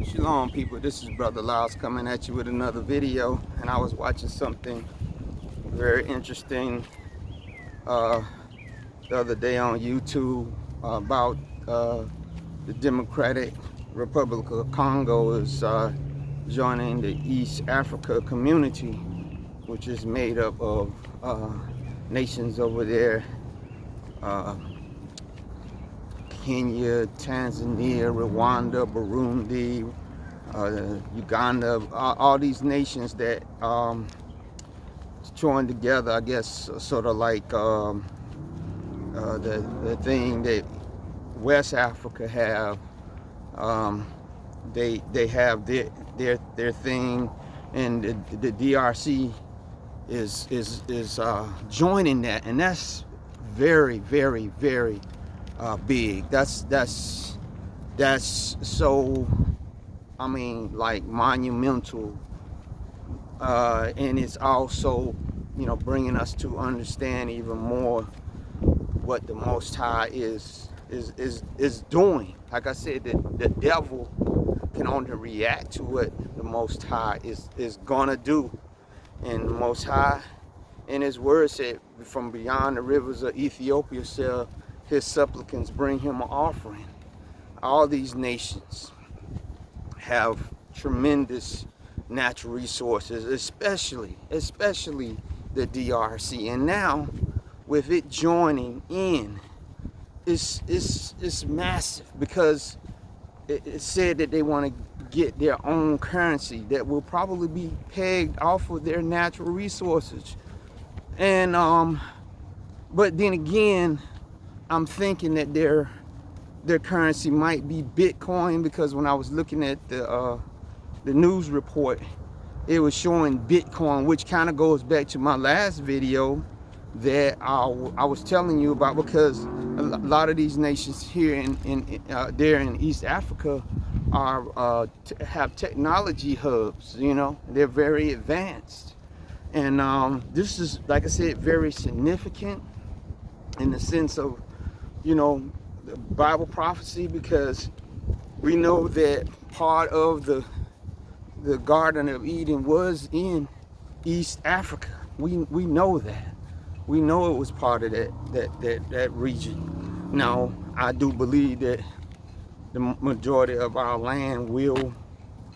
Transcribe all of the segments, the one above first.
Shalom people, this is Brother Lyles coming at you with another video, and I was watching something very interesting the other day on YouTube about the Democratic Republic of Congo is joining the East Africa community, which is made up of nations over there, Kenya, Tanzania, Rwanda, Burundi, Uganda, all these nations that joined together, I guess, sort of like the thing that West Africa have. They have their thing, and the DRC is joining that, and that's very, very, very big. That's so, I mean, like monumental, and it's also, you know, bringing us to understand even more what the Most High is doing. Like I said, the devil can only react to what the Most High is gonna do, and the Most High in His word said, "From beyond the rivers of Ethiopia shall His supplicants bring Him an offering." All these nations have tremendous natural resources, especially the DRC, and now with it joining in, it's massive, because it said that they want to get their own currency that will probably be pegged off of their natural resources. And but then again, I'm thinking that their currency might be Bitcoin, because when I was looking at the news report, it was showing Bitcoin, which kind of goes back to my last video that I was telling you about, because a lot of these nations here there in East Africa are have technology hubs. You know, they're very advanced, and this is, like I said, very significant in the sense of, you know, the Bible prophecy, because we know that part of the Garden of Eden was in East Africa. We know that. We know it was part of that region. Now, I do believe that the majority of our land will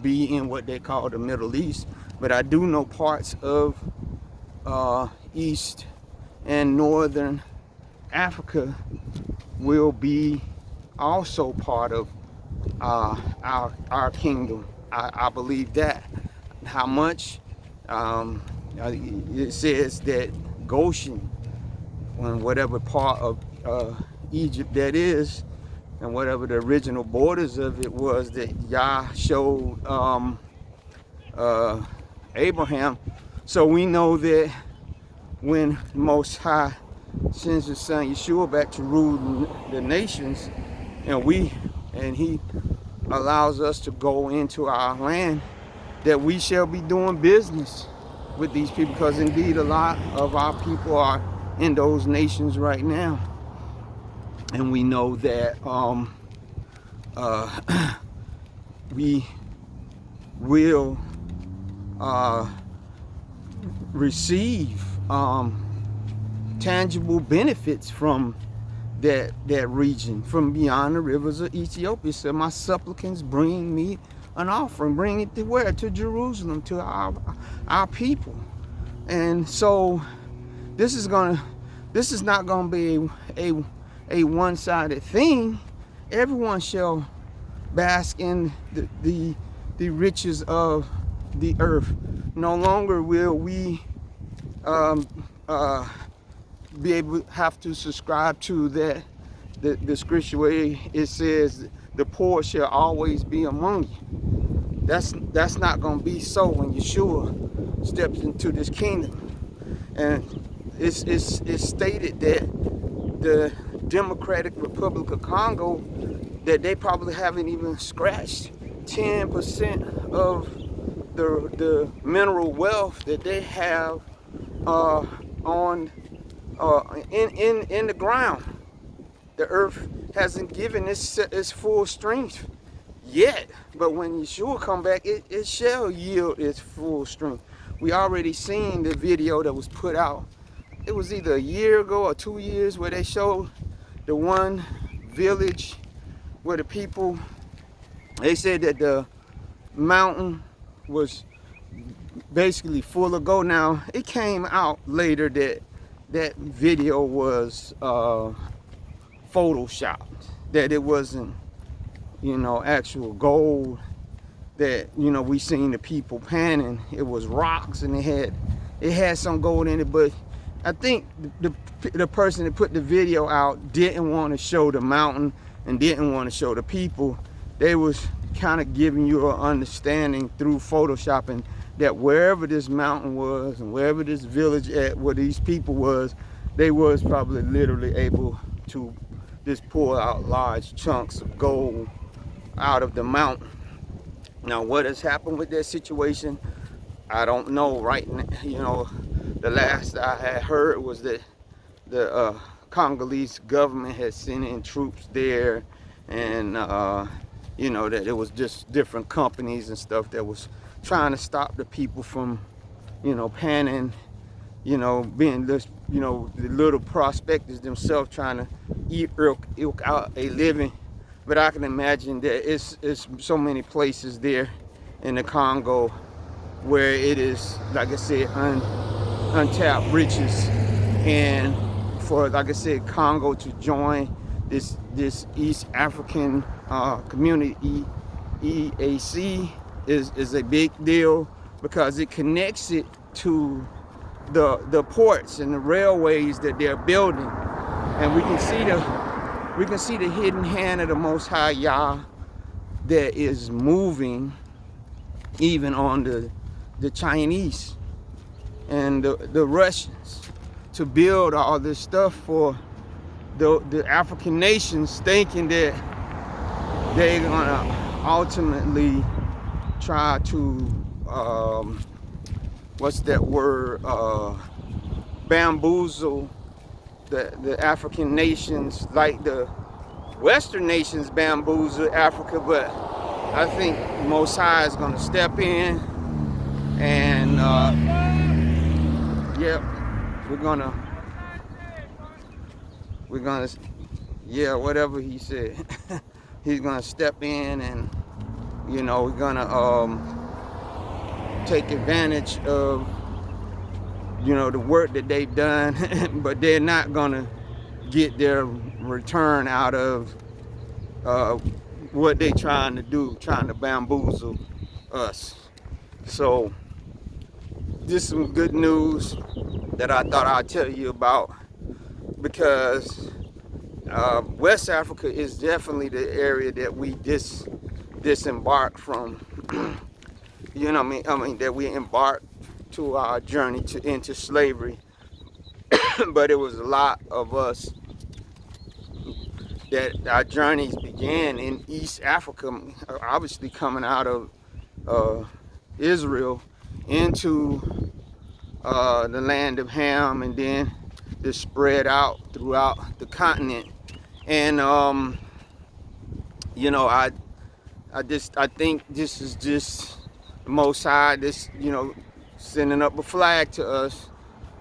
be in what they call the Middle East, but I do know parts of East and Northern Africa will be also part of our kingdom. I believe that. How much? It says that Goshen, on whatever part of Egypt that is, and whatever the original borders of it was, that Yah showed Abraham. So we know that when the Most High sends His Son Yeshua back to rule the nations, and He allows us to go into our land, that we shall be doing business with these people, because indeed a lot of our people are in those nations right now. And we know that we will receive tangible benefits from that region, from beyond the rivers of Ethiopia. So my supplicants bring me an offering. Bring it to where? To Jerusalem, to our people. And so this is not gonna be a one-sided thing. Everyone shall bask in the riches of the earth. No longer will we be able to have to subscribe to that the scripture where it says the poor shall always be among you. That's not going to be so when Yeshua steps into this kingdom. And it's stated that the Democratic Republic of Congo, that they probably haven't even scratched 10% of the mineral wealth that they have in the ground. The earth hasn't given its full strength yet. But when Yeshua come back, it shall yield its full strength. We already seen the video that was put out. It was either a year ago or 2 years where they showed the one village where the people, they said that the mountain was basically full of gold. Now, it came out later that that video was photoshopped, that it wasn't, you know, actual gold that, you know, we seen the people panning. It was rocks, and it had some gold in it. But I think the person that put the video out didn't want to show the mountain and didn't want to show the people. They was kind of giving you an understanding through photoshopping that wherever this mountain was and wherever this village at where these people was, they was probably literally able to just pull out large chunks of gold out of the mountain. Now, what has happened with that situation, I don't know right now. You know, the last I had heard was that the Congolese government had sent in troops there, and you know, that it was just different companies and stuff that was trying to stop the people from, you know, panning, you know, being this, you know, the little prospectors themselves trying to ilk out a living. But I can imagine that it's so many places there in the Congo where it is, like I said, untapped riches. And for, like I said, Congo to join this East African community, EAC, is a big deal, because it connects it to the ports and the railways that they're building. And we can see the hidden hand of the Most High Yah that is moving even on the Chinese and the Russians to build all this stuff for the African nations, thinking that they're gonna ultimately try to what's that word, bamboozle the African nations like the Western nations bamboozle Africa. But I think Most High is going to step in, and yeah, we're gonna yeah, whatever he said. He's gonna step in, and you know, we're gonna take advantage of, you know, the work that they've done. But they're not gonna get their return out of what they trying to do, trying to bamboozle us. So this is some good news that I thought I'd tell you about, because West Africa is definitely the area that we disembarked from. You know what I mean? That we embarked to our journey into slavery. But it was a lot of us that our journeys began in East Africa, obviously coming out of Israel into the land of Ham, and then just spread out throughout the continent. And you know, I think this is just the Most High, this, you know, sending up a flag to us,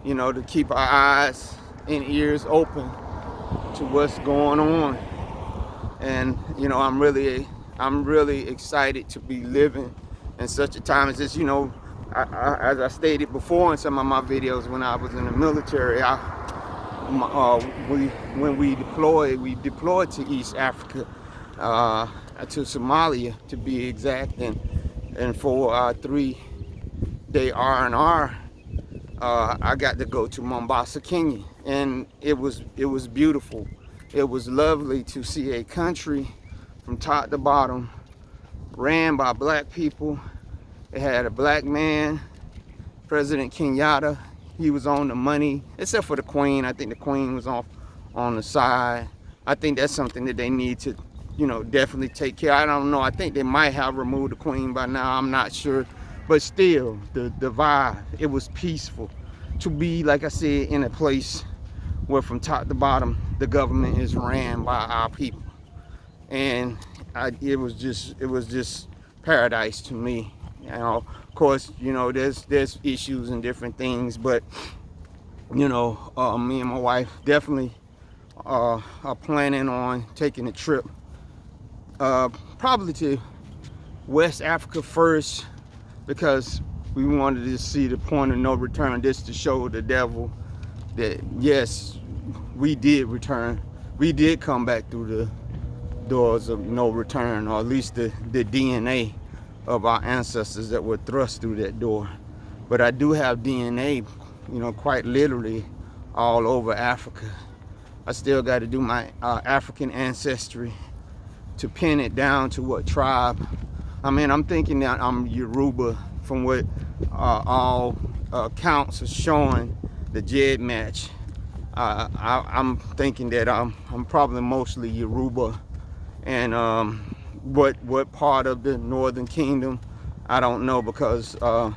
you know, to keep our eyes and ears open to what's going on. And you know, I'm really excited to be living in such a time as this. You know, as I stated before in some of my videos, when I was in the military, when we deployed to East Africa, to Somalia to be exact, and for our 3-day R&R, I got to go to Mombasa, Kenya, and it was beautiful. It was lovely to see a country from top to bottom ran by black people. It had a black man, President Kenyatta. He was on the money, except for the Queen. I think the Queen was off on the side. I think that's something that they need to, you know, definitely take care. I don't know. I think they might have removed the Queen by now. I'm not sure. But still, the vibe, it was peaceful to be, like I said, in a place where from top to bottom, the government is ran by our people. And it was just paradise to me. You know, of course, you know, there's issues and different things, but you know, me and my wife definitely are planning on taking a trip, probably to West Africa first, because we wanted to see the point of no return, just to show the devil that yes, we did return, we did come back through the doors of no return, or at least the DNA of our ancestors that were thrust through that door. But I do have DNA, you know, quite literally all over Africa. I still got to do my African ancestry to pin it down to what tribe. I mean, I'm thinking that I'm Yoruba from what all counts are showing, the JED match. I'm thinking that I'm probably mostly Yoruba, and what part of the Northern Kingdom, I don't know, because the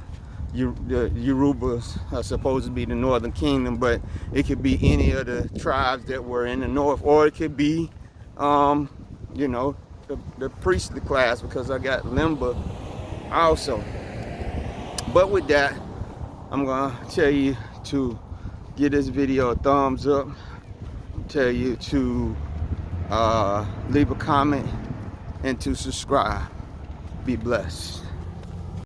Yorubas are supposed to be the Northern Kingdom, but it could be any of the tribes that were in the north, or it could be, you know, the priestly class, because I got Limba also. But with that, I'm gonna tell you to give this video a thumbs up, tell you to leave a comment, and to subscribe. Be blessed.